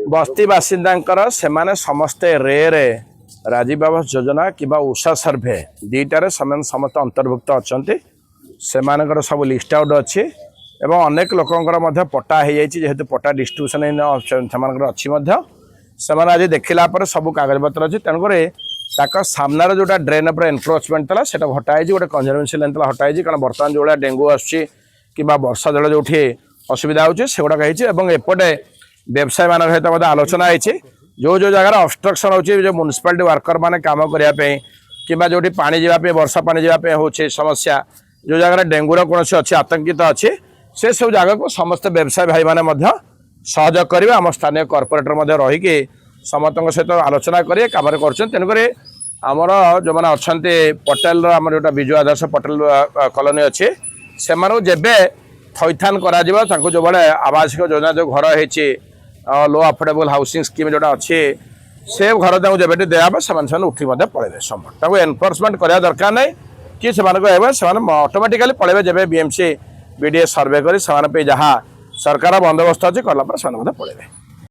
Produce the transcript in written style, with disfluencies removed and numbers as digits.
बस्ती बासिंदा समस्ते रे राजीव आवास योजना कि उषा सर्भे दुईटार समस्त अंतर्भुक्त अच्छा से सब लिस्ट आउट अच्छी एवं अनेक लोकंर पट्टा हो जाए जेहेतु पट्टा डिस्ट्रीब्यूशन अच्छी आज देखला सब कागज पत्र अच्छी तेणुक सामनार जोटा ड्रेन पर एनक्रोचमेंट था से हटाई गोटे कंजर्वेन्सी लाइन हटाई कारण बर्तमान जो डेंगू आसूँ कि वर्षा जल जो असुविधा होती से गुड़ाक एपटे व्यवसायी मान सहित आलोचना होती जो जो जगार अबस्ट्रक्शन होची जो म्युनिसिपालिटी वर्कर माने काम करने कि जो पानी जावाई वर्षा पानी जावाई हो समस्या जो जगार डेंगूर कौन अच्छी आतंकित अच्छी से सब जगह को समस्त व्यवसायी भाई मैंने सहयोग करेंगे आम स्थानीय कर्पोरेटर रहीकि समस्त सहित आलोचना करेंगे कम तेणुक आमर जो मैंने अच्छा पटेल आम जो विजु आदर्श पटेल कॉलोनी अच्छी से जेबे थैथान करा जो बड़े आवासिक योजना जो घर होती लो अफोर्डेबल हाउसिंग स्कीम जोटा अच्छी से घर जब दिया से उठी पड़े सब एनफोर्समेंट करने दरकार नहीं कि ऑटोमेटिकली पड़े जब बीएमसी बीडीए सर्वे कर जहाँ सरकार बंदोबस्त अच्छी कला पड़े।